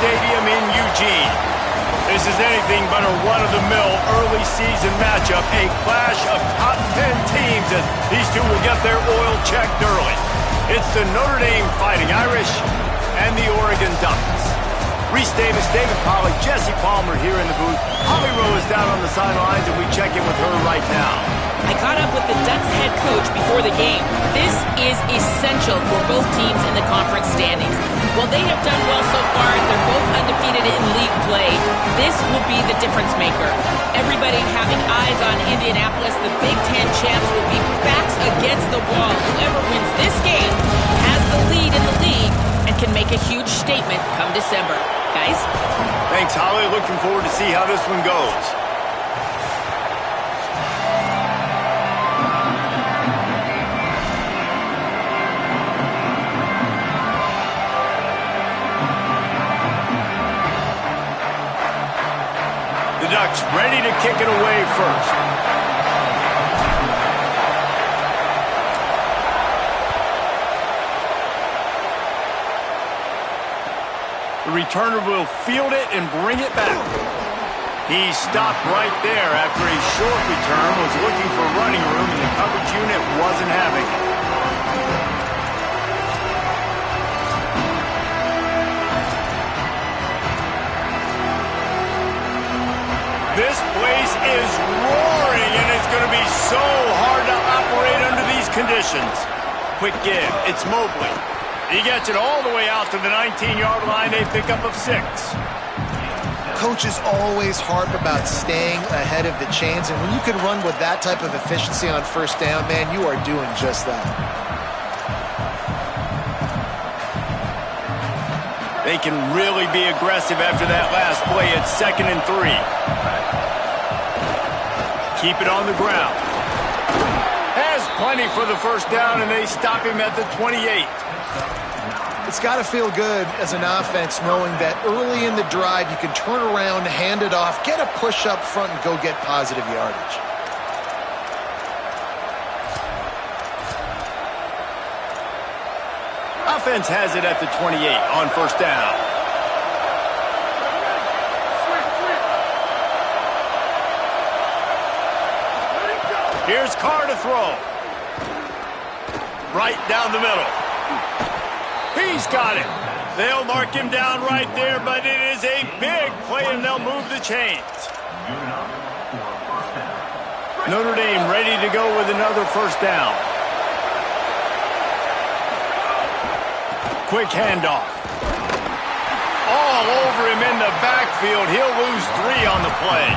Stadium in Eugene. This is anything but a run-of-the-mill early season matchup, a clash of top 10 teams as these two will get their oil checked early. It's the Notre Dame Fighting Irish and the Oregon Ducks. Reese Davis, David Pollack, Jesse Palmer here in the booth. Holly Rowe is down on the sidelines, and we check in with her right now. I caught up with the Ducks head coach before the game. This is essential for both teams in the conference standings. While they have done well so far, they're both undefeated in league play. This will be the difference maker. Everybody having eyes on Indianapolis, the Big Ten champs will be backs against the wall. Whoever wins this game has the lead in the league and can make a huge statement come December. Guys? Thanks, Holly. Looking forward to see how this one goes. The Ducks ready to kick it away first. The returner will field it and bring it back. He stopped right there after a short return, was looking for running room, and the coverage unit wasn't having it. This place is roaring, and it's going to be so hard to operate under these conditions. Quick give. It's Mobley. He gets it all the way out to the 19-yard line. They pick up of 6. Coaches always harp about staying ahead of the chains, and when you can run with that type of efficiency on first down, man, you are doing just that. They can really be aggressive after that last play. It's 2nd and 3. Keep it on the ground. Has plenty for the first down, and they stop him at the 28. It's got to feel good as an offense knowing that early in the drive you can turn around, hand it off, get a push up front, and go get positive yardage. Offense has it at the 28 on first down. Here's Carr to throw. Right down the middle. He's got it. They'll mark him down right there, but it is a big play, and they'll move the chains. Notre Dame ready to go with another first down. Quick handoff. All over him in the backfield. He'll lose 3 on the play.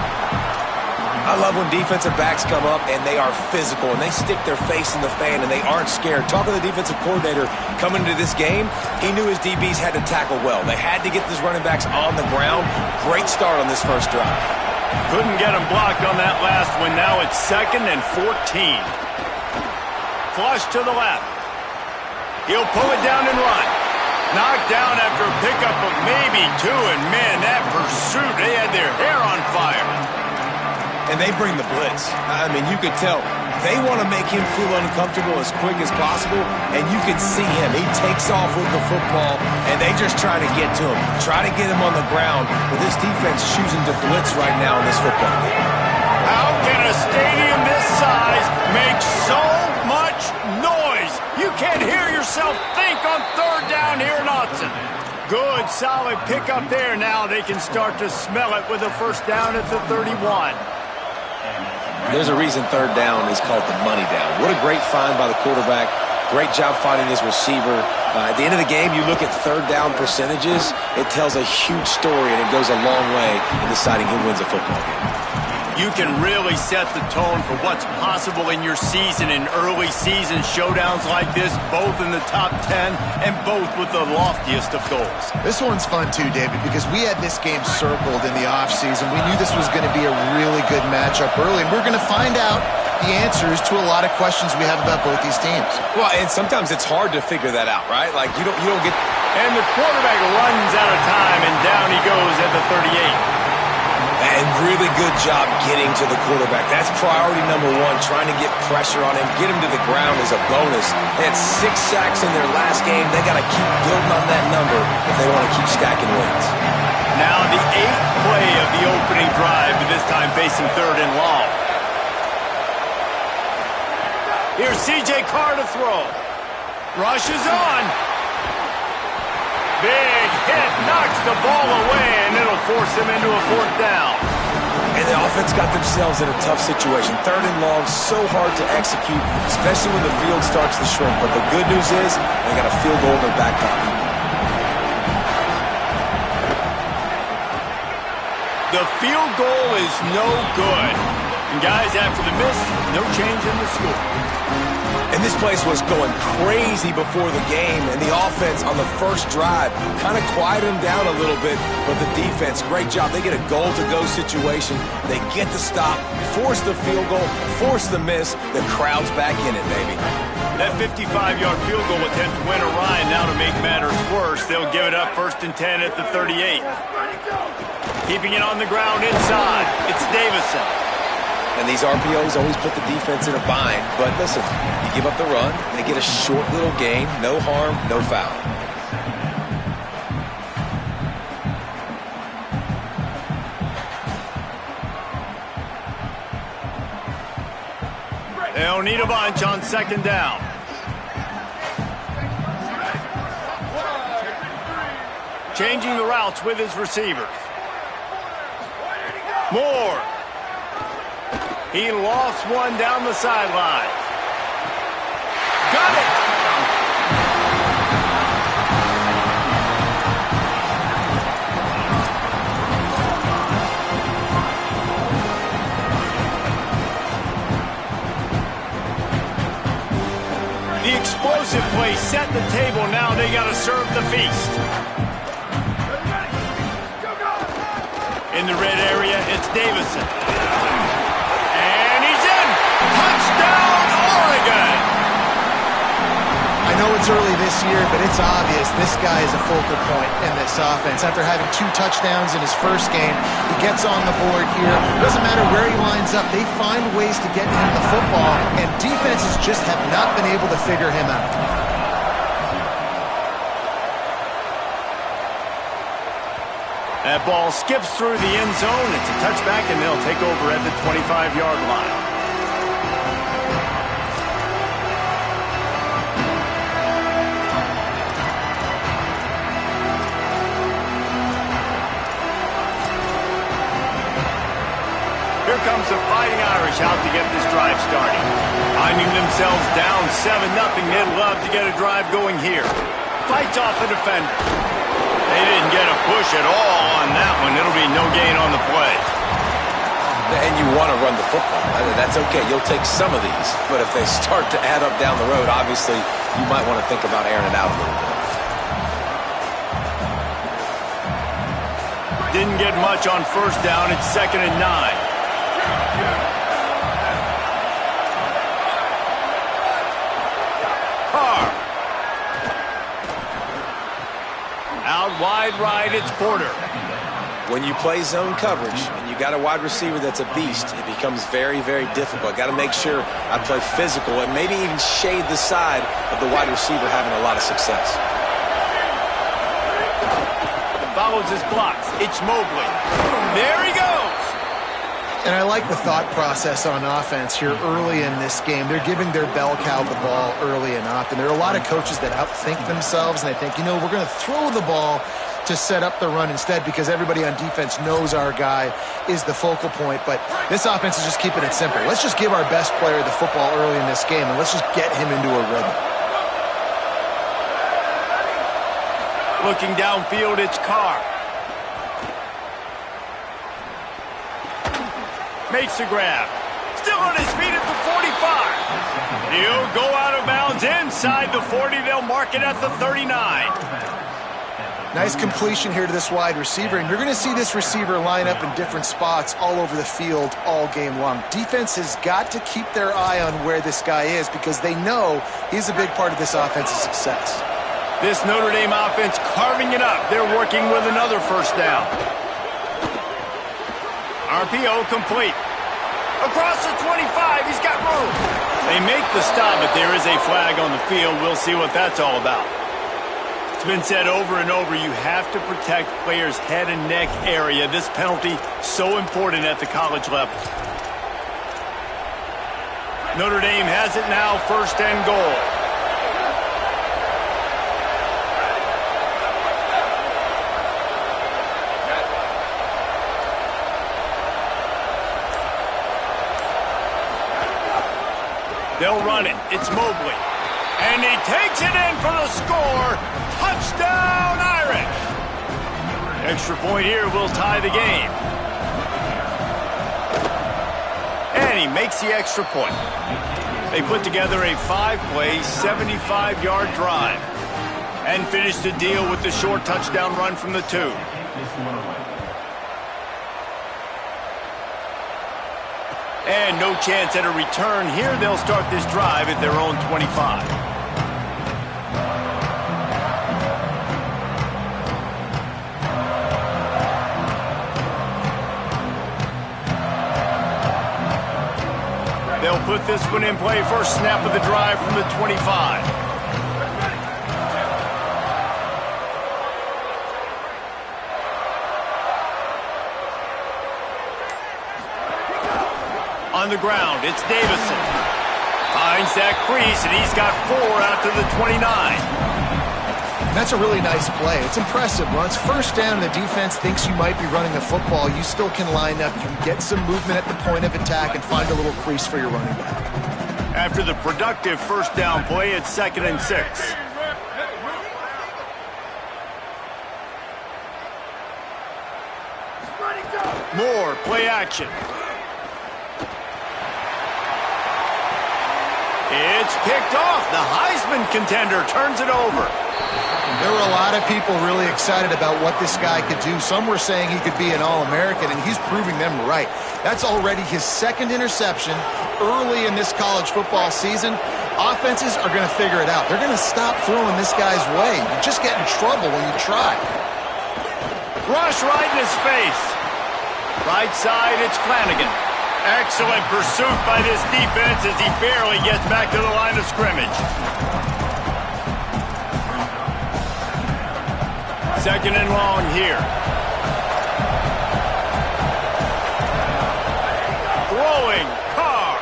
I love when defensive backs come up and they are physical and they stick their face in the fan and they aren't scared. Talking to the defensive coordinator coming into this game, he knew his DBs had to tackle well. They had to get these running backs on the ground. Great start on this first drive. Couldn't get him blocked on that last one. Now it's 2nd and 14. Flush to the left. He'll pull it down and run. Knocked down after a pickup of maybe 2, and man, that pursuit, they had their hair on fire. And they bring the blitz. I mean, you could tell they want to make him feel uncomfortable as quick as possible, and you can see him. He takes off with the football, and they just try to get to him, try to get him on the ground, but this defense choosing to blitz right now in this football game. How can a stadium this size make so much noise? You can't hear yourself think on third down here in Autzen. Good, solid pickup there. Now they can start to smell it with a first down at the 31. There's a reason third down is called the money down. What a great find by the quarterback. Great job finding his receiver. At the end of the game, you look at third down percentages. It tells a huge story, and it goes a long way in deciding who wins a football game. You can really set the tone for what's possible in your season in early season showdowns like this, both in the top 10 and both with the loftiest of goals. This one's fun too, David, because we had this game circled in the offseason. We knew this was going to be a really good matchup early, and we're going to find out the answers to a lot of questions we have about both these teams. Well, and sometimes it's hard to figure that out, right? Like, you don't get... And the quarterback runs out of time, and down he goes at the 38. And really good job getting to the quarterback. That's priority number one, trying to get pressure on him. Get him to the ground is a bonus. They had 6 sacks in their last game. They got to keep building on that number if they want to keep stacking wins. Now the 8th play of the opening drive, but this time facing 3rd and long. Here's C.J. Carr to throw. Rush is on. Big hit, knocks the ball away, and it'll force them into a 4th down. And the offense got themselves in a tough situation. 3rd and long, so hard to execute, especially when the field starts to shrink. But the good news is they got a field goal in their back pocket. The field goal is no good. And guys, after the miss, no change in the score. And this place was going crazy before the game, and the offense on the first drive kind of quieted them down a little bit, but the defense, great job. They get a goal-to-go situation. They get the stop, force the field goal, force the miss. The crowd's back in it, baby. That 55-yard field goal attempt went awry, and now to make matters worse, they'll give it up 1st and 10 at the 38. Keeping it on the ground inside, it's Davison. And these RPOs always put the defense in a bind. But listen, you give up the run, they get a short little gain, no harm, no foul. They'll need a bunch on 2nd down. Changing the routes with his receivers. Moore. He lost one down the sideline. Got it! The explosive play set the table. Now they got to serve the feast. In the red area, it's Davison. And he's in! Touchdown, Oregon! I know it's early this year, but it's obvious this guy is a focal point in this offense. After having 2 touchdowns in his first game, he gets on the board here. Doesn't matter where he lines up, they find ways to get him the football, and defenses just have not been able to figure him out. That ball skips through the end zone. It's a touchback, and they'll take over at the 25-yard line. Here comes the Fighting Irish out to get this drive started. Finding themselves down 7-0, they'd love to get a drive going here. Fights off a defender. They didn't get a push at all on that one. It'll be no gain on the play. And you want to run the football. That's okay. You'll take some of these. But if they start to add up down the road, obviously, you might want to think about airing it out a little bit. Didn't get much on 1st down. It's 2nd and 9. Carr. Out wide right, it's Porter. When you play zone coverage and you got a wide receiver that's a beast, it becomes very, very difficult. Got to make sure I play physical and maybe even shade the side of the wide receiver having a lot of success. Follows his blocks. It's Mobley. There he goes. And I like the thought process on offense here early in this game. They're giving their bell cow the ball early enough. And there are a lot of coaches that outthink themselves, and they think, you know, we're going to throw the ball to set up the run instead because everybody on defense knows our guy is the focal point. But this offense is just keeping it simple. Let's just give our best player the football early in this game, and let's just get him into a rhythm. Looking downfield, it's Carr. Makes the grab. Still on his feet at the 45. He'll go out of bounds inside the 40. They'll mark it at the 39. Nice completion here to this wide receiver, and you're going to see this receiver line up in different spots all over the field all game long. Defense has got to keep their eye on where this guy is because they know he's a big part of this offense's success. This Notre Dame offense carving it up. They're working with another 1st down. RPO complete. Across the 25, he's got room. They make the stop, but there is a flag on the field. We'll see what that's all about. It's been said over and over, you have to protect players' head and neck area. This penalty so important at the college level. Notre Dame has it now, 1st and goal. They'll run it. It's Mobley. And he takes it in for the score. Touchdown, Irish. Extra point here will tie the game. And he makes the extra point. They put together a 5-play, 75-yard drive and finish the deal with the short touchdown run from the 2. And no chance at a return here. They'll start this drive at their own 25. They'll put this one in play. First snap of the drive from the 25. On the ground, it's Davison. Finds that crease, and he's got 4 out to the 29. That's a really nice play. It's impressive. Once first down, the defense thinks you might be running the football. You still can line up. You can get some movement at the point of attack and find a little crease for your running back. After the productive first down play, it's 2nd and 6. More play action. It's picked off. The Heisman contender turns it over. There were a lot of people really excited about what this guy could do. Some were saying he could be an All-American, and he's proving them right. That's already his 2nd interception early in this college football season. Offenses are going to figure it out. They're going to stop throwing this guy's way. You just get in trouble when you try. Rush right in his face. Right side, it's Flanagan. Excellent pursuit by this defense as he barely gets back to the line of scrimmage. 2nd and long here. Throwing, Carr.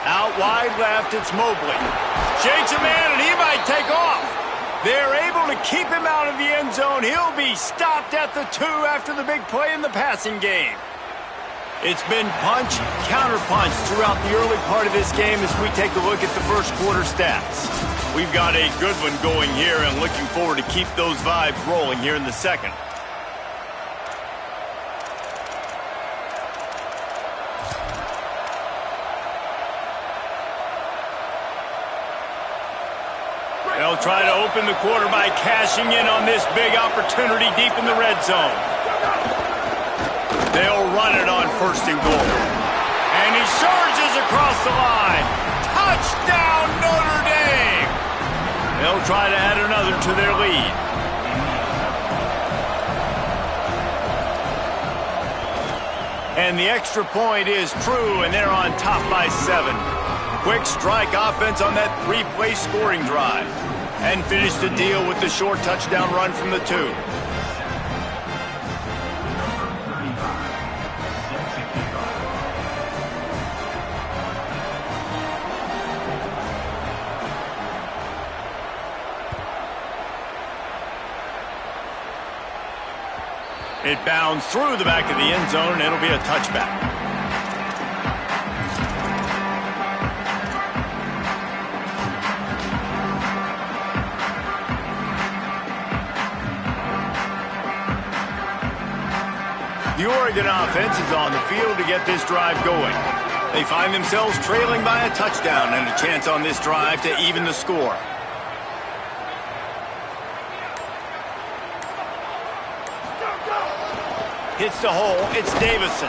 Out wide left, it's Mobley. Shakes a man, and he might take off. They're able to keep him out of the end zone. He'll be stopped at the 2 after the big play in the passing game. It's been punch, counter-punch throughout the early part of this game as we take a look at the first quarter stats. We've got a good one going here and looking forward to keep those vibes rolling here in the second. They'll try to open the quarter by cashing in on this big opportunity deep in the red zone. They'll run it on 1st and goal. And he surges across the line. Touchdown, Notre Dame! They'll try to add another to their lead. And the extra point is true, and they're on top by 7. Quick strike offense on that 3-play scoring drive. And finish the deal with the short touchdown run from the 2. It bounds through the back of the end zone, and it'll be a touchback. The Oregon offense is on the field to get this drive going. They find themselves trailing by a touchdown and a chance on this drive to even the score. Hits the hole. It's Davison.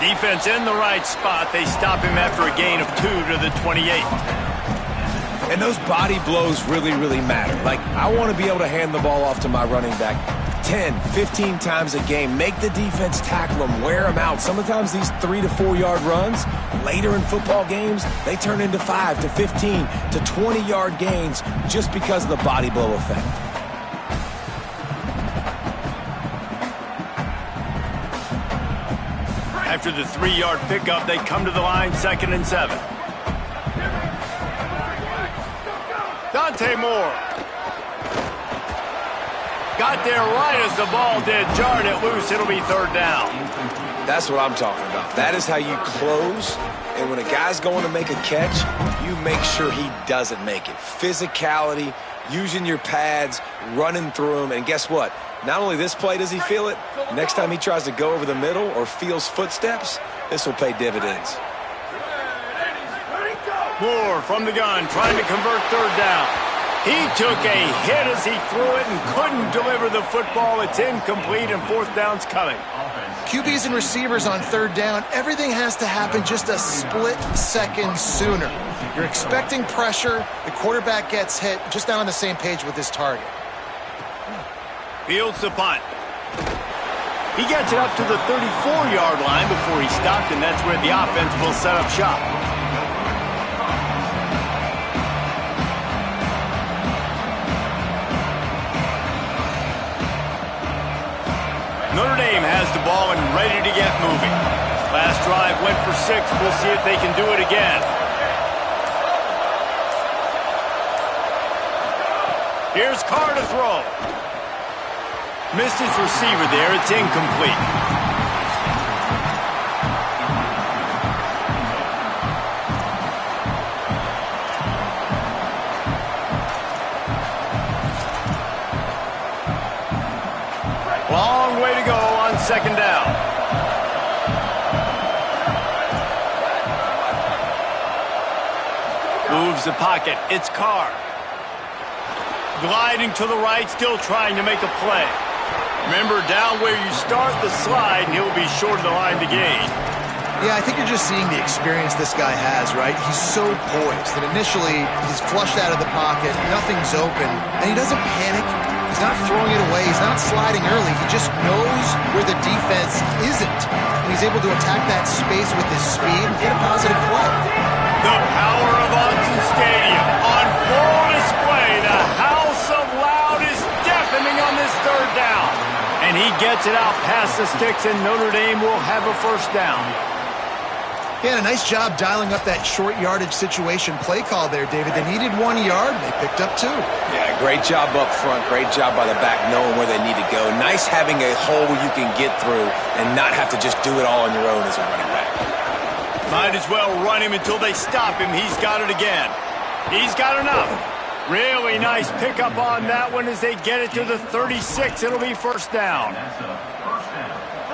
Defense in the right spot. They stop him after a gain of 2 to the 28. And those body blows really, really matter. Like, I want to be able to hand the ball off to my running back 10, 15 times a game. Make the defense tackle them, wear them out. Sometimes these 3 to 4 yard runs, later in football games, they turn into 5 to 15 to 20 yard gains just because of the body blow effect. After the 3-yard pickup, they come to the line, 2nd and 7. Dante Moore. Got there right as the ball did. Jarred it loose. It'll be 3rd down. That's what I'm talking about. That is how you close. And when a guy's going to make a catch, you make sure he doesn't make it. Physicality, using your pads, running through them. And guess what? Not only this play does he feel it, next time he tries to go over the middle or feels footsteps, this will pay dividends. Moore from the gun, trying to convert 3rd down. He took a hit as he threw it and couldn't deliver the football. It's incomplete, and 4th down's coming. QBs and receivers on 3rd down, everything has to happen just a split second sooner. You're expecting pressure, the quarterback gets hit, just not on the same page with his target. Fields the punt. He gets it up to the 34-yard line before he stopped, and that's where the offense will set up shop. Notre Dame has the ball and ready to get moving. Last drive went for 6. We'll see if they can do it again. Here's Carr to throw. Missed his receiver there. It's incomplete. Long way to go on 2nd down. Moves the pocket. It's Carr. Gliding to the right, still trying to make a play. Remember, down where you start the slide, and he'll be short of the line to gain. Yeah, I think you're just seeing the experience this guy has, right? He's so poised that initially he's flushed out of the pocket, nothing's open, and he doesn't panic. He's not throwing it away. He's not sliding early. He just knows where the defense isn't, and he's able to attack that space with his speed and get a positive play. The power of Autzen Stadium on full display. The house of loud is deafening on this 3rd down. And he gets it out past the sticks, and Notre Dame will have a 1st down. Yeah, a nice job dialing up that short yardage situation play call there, David. They needed 1 yard, and they picked up 2. Yeah, great job up front. Great job by the back knowing where they need to go. Nice having a hole where you can get through and not have to just do it all on your own as a running back. Might as well run him until they stop him. He's got it again. He's got enough. Really nice pickup on that one as they get it to the 36. It'll be 1st down.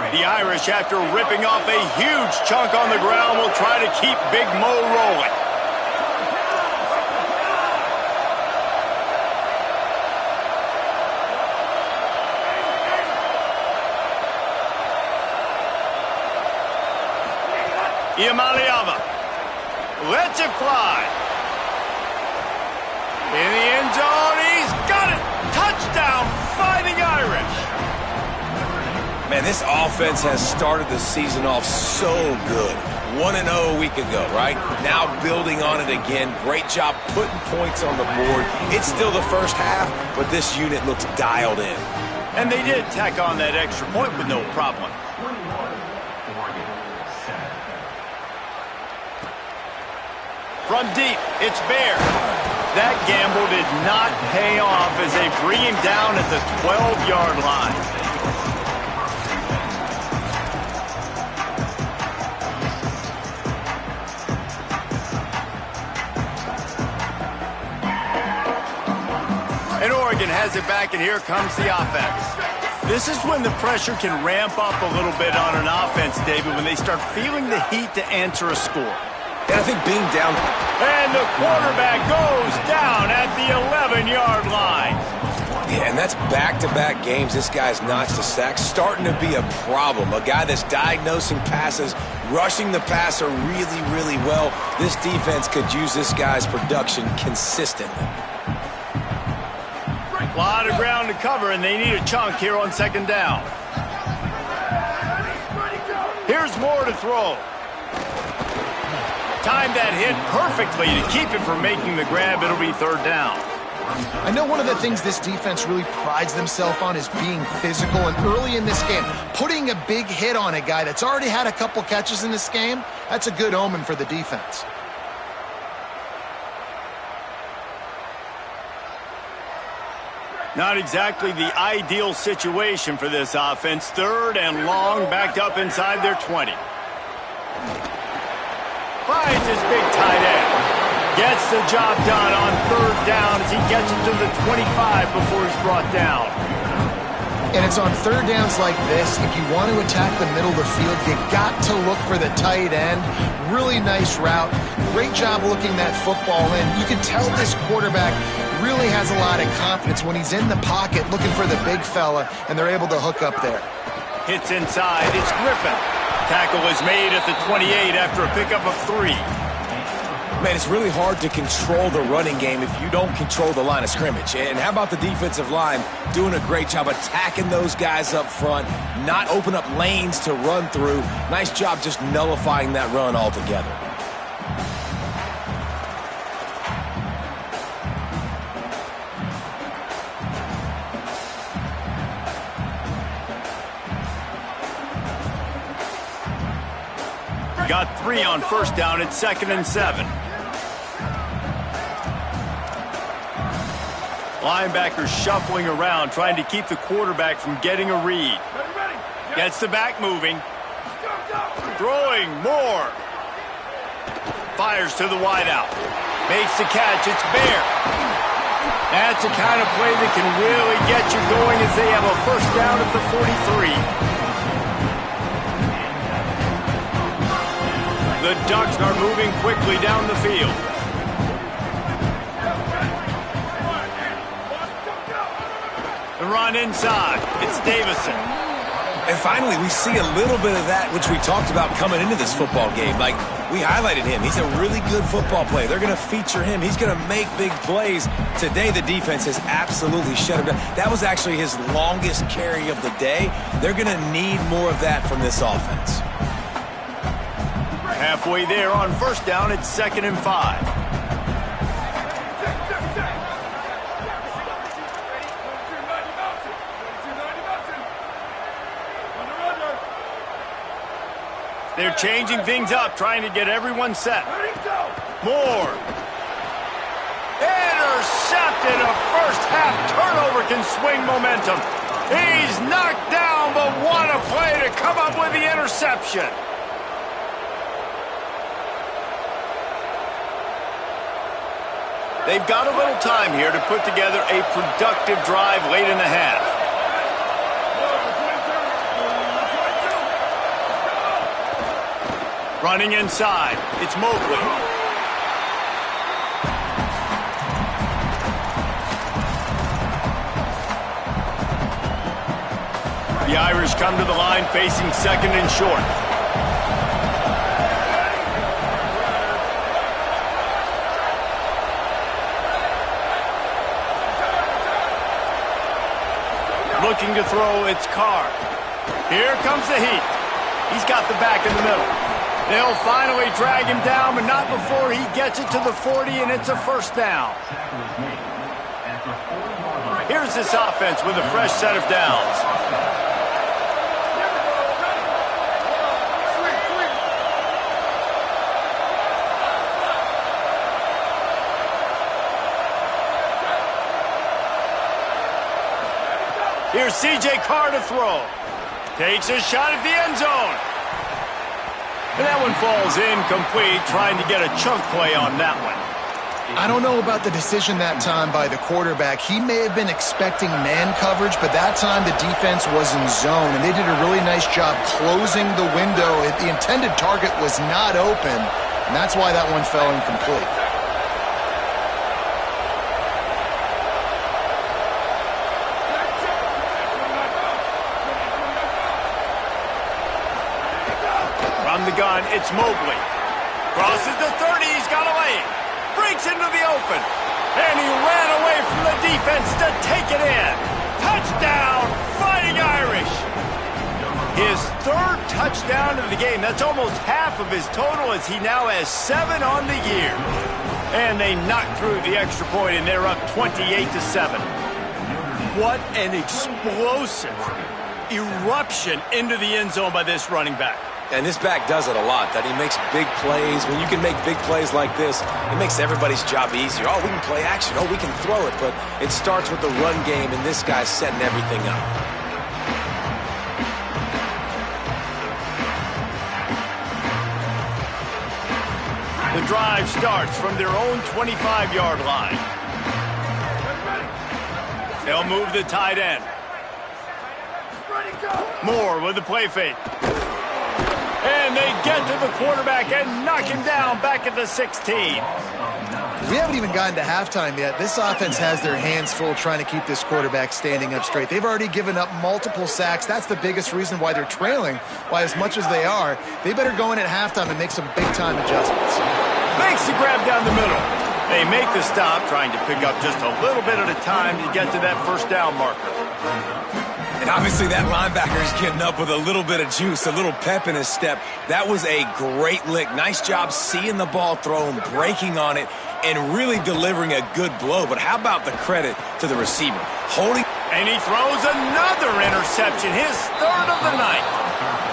The Irish, after ripping off a huge chunk on the ground, will try to keep Big Mo rolling. Iamaleava lets it fly. In the end zone, he's got it! Touchdown, Fighting Irish! Man, this offense has started the season off so good. 1-0 a week ago, right? Now building on it again. Great job putting points on the board. It's still the first half, but this unit looks dialed in. And they did tack on that extra point with no problem. From deep, it's Bear. That gamble did not pay off as they bring him down at the 12-yard line. And Oregon has it back, and here comes the offense. This is when the pressure can ramp up a little bit on an offense, David, when they start feeling the heat to answer a score. And I think being down... And the quarterback goes down at the 11-yard line. Yeah, And that's back-to-back games this guy's notched a sack, starting to be a problem. A guy that's diagnosing passes, rushing the passer really, really well. This defense could use this guy's production consistently. A lot of ground to cover, and they need a chunk here on second down. Here's Moore to throw. Timed that hit perfectly to keep him from making the grab. It'll be third down. I know one of the things this defense really prides themselves on is being physical, and early in this game, putting a big hit on a guy that's already had a couple catches in this game, that's a good omen for the defense. Not exactly the ideal situation for this offense. Third and long, backed up inside their 20. Finds his big tight end. Gets the job done on third down as he gets it to the 25 before he's brought down. And it's on third downs like this, if you want to attack the middle of the field, you got to look for the tight end. Really nice route. Great job looking that football in. You can tell this quarterback really has a lot of confidence when he's in the pocket looking for the big fella, and they're able to hook up there. Hits inside. It's Griffin. Tackle is made at the 28 after a pickup of 3. Man, it's really hard to control the running game if you don't control the line of scrimmage. And how about the defensive line doing a great job attacking those guys up front, not open up lanes to run through. Nice job just nullifying that run altogether. Got 3 on first down at 2nd and 7. Linebacker shuffling around, trying to keep the quarterback from getting a read. Gets the back moving. Throwing more. Fires to the wideout. Makes the catch. It's Bear. That's the kind of play that can really get you going as they have a first down at the 43. The Ducks are moving quickly down the field. The run inside. It's Davison. And finally, we see a little bit of that, which we talked about coming into this football game. Like, we highlighted him. He's a really good football player. They're going to feature him. He's going to make big plays. Today, the defense has absolutely shut him down. That was actually his longest carry of the day. They're going to need more of that from this offense. Halfway there on first down, it's 2nd and 5. They're changing things up, trying to get everyone set. Moore. Intercepted. A first-half turnover can swing momentum. He's knocked down, but what a play to come up with the interception. They've got a little time here to put together a productive drive late in the half. Running inside, it's Mobley. The Irish come to the line facing 2nd and short. Looking to throw, it's Carr. Here comes the heat. He's got the back in the middle. They'll finally drag him down, but not before he gets it to the 40, and it's a first down. Here's this offense with a fresh set of downs. Here's C.J. Carr to throw. Takes a shot at the end zone. And that one falls incomplete, trying to get a chunk play on that one. I don't know about the decision that time by the quarterback. He may have been expecting man coverage, but that time the defense was in zone, and they did a really nice job closing the window. The intended target was not open, and that's why that one fell incomplete. one. It's Mobley. Crosses the 30. He's got a lane. Breaks into the open. And he ran away from the defense to take it in. Touchdown, Fighting Irish. His third touchdown of the game. That's almost half of his total, as he now has 7 on the year. And they knocked through the extra point, and they're up 28-7. What an explosive eruption into the end zone by this running back. And this back does it a lot, that he makes big plays. When you can make big plays like this, it makes everybody's job easier. Oh, we can play action. Oh, we can throw it. But it starts with the run game, and this guy's setting everything up. The drive starts from their own 25-yard line. They'll move the tight end. Moore with the play fake. And they get to the quarterback and knock him down back at the 16. We haven't even gotten to halftime yet. This offense has their hands full trying to keep this quarterback standing up straight. They've already given up multiple sacks. That's the biggest reason why they're trailing, why as much as they are, they better go in at halftime and make some big-time adjustments. Makes the grab down the middle. They make the stop, trying to pick up just a little bit at a time to get to that first down marker. And obviously that linebacker is getting up with a little bit of juice, a little pep in his step. That was a great lick. Nice job seeing the ball thrown, breaking on it, and really delivering a good blow. But how about the credit to the receiver? Holding. And he throws another interception, his third of the night.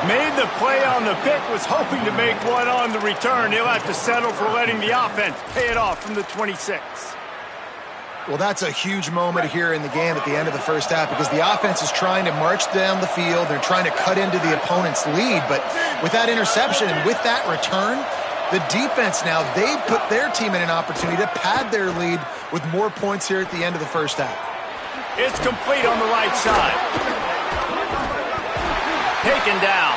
Made the play on the pick, was hoping to make one on the return. He'll have to settle for letting the offense pay it off from the 26. Well, that's a huge moment here in the game at the end of the first half, because the offense is trying to march down the field. They're trying to cut into the opponent's lead. But with that interception and with that return, the defense now, they've put their team in an opportunity to pad their lead with more points here at the end of the first half. It's complete on the right side. Taken down.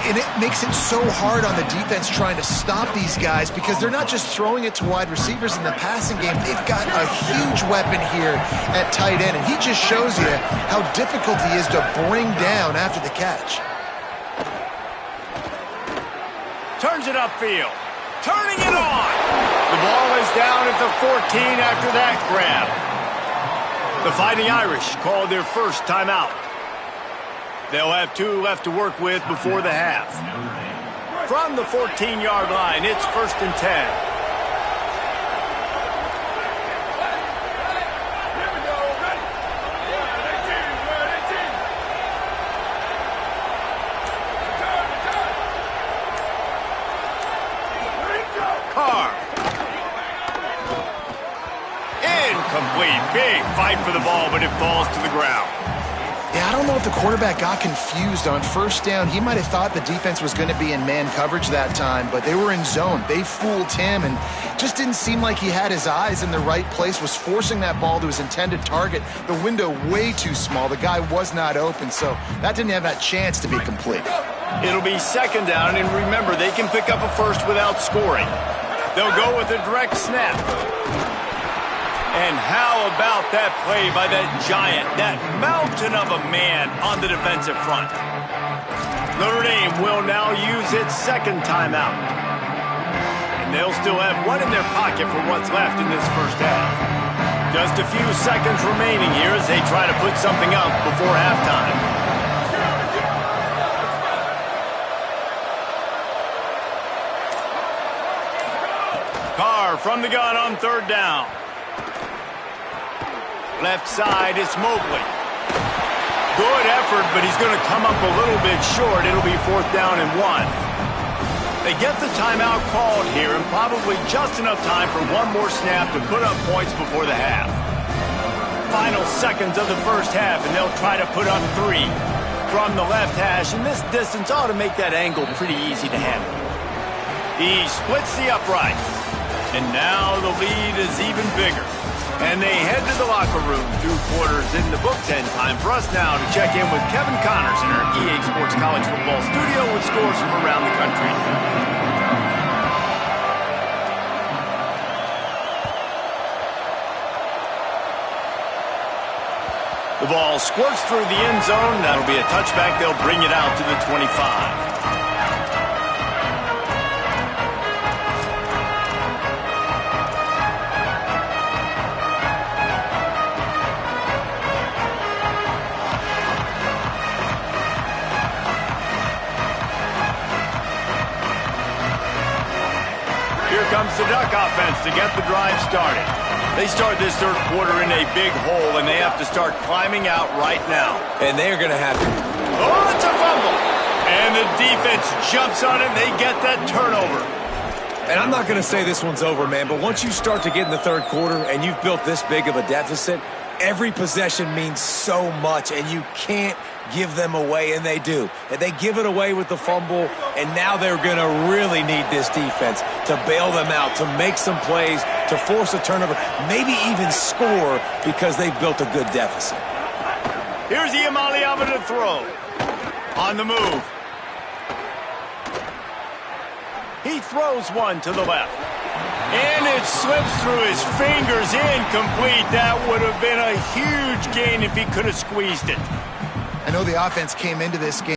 And it makes it so hard on the defense trying to stop these guys, because they're not just throwing it to wide receivers in the passing game. They've got a huge weapon here at tight end, and he just shows you how difficult he is to bring down after the catch. Turns it upfield. Turning it on. The ball is down at the 14 after that grab. The Fighting Irish called their first timeout. They'll have 2 left to work with before the half. From the 14-yard line, it's 1st and 10. Carr. Incomplete. Big fight for the ball, but it falls to the ground. Yeah, I don't know if the quarterback got confused on first down. He might have thought the defense was going to be in man coverage that time, but they were in zone. They fooled him, and just didn't seem like he had his eyes in the right place, was forcing that ball to his intended target. The window way too small. The guy was not open, so that didn't have that chance to be complete. It'll be 2nd down, and remember, they can pick up a first without scoring. They'll go with a direct snap. And how about that play by that giant, that mountain of a man on the defensive front? Notre Dame will now use its 2nd timeout. And they'll still have one in their pocket for what's left in this first half. Just a few seconds remaining here as they try to put something up before halftime. Carr from the gun on 3rd down. Left side, it's Mobley. Good effort, but he's going to come up a little bit short. It'll be 4th down and 1. They get the timeout called here, and probably just enough time for one more snap to put up points before the half. Final seconds of the first half, and they'll try to put up 3 from the left hash, and this distance ought to make that angle pretty easy to handle. He splits the upright, and now the lead is even bigger. And they head to the locker room, 2 quarters in the books, and time for us now to check in with Kevin Connors in our EA Sports College Football studio with scores from around the country. The ball squirts through the end zone. That'll be a touchback. They'll bring it out to the 25. the Duck offense to get the drive started. They start this third quarter in a big hole, and they have to start climbing out right now. And they're going to have to. Oh, it's a fumble. And the defense jumps on it, and they get that turnover. And I'm not going to say this one's over, man, but once you start to get in the third quarter and you've built this big of a deficit, every possession means so much, and you can't give them away, and they do. And they give it away with the fumble, and now they're going to really need this defense to bail them out, to make some plays, to force a turnover, maybe even score because they've built a good deficit. Here's Iamaleava to throw. On the move. He throws one to the left. And it slips through his fingers, incomplete. That would have been a huge gain if he could have squeezed it. I know the offense came into this game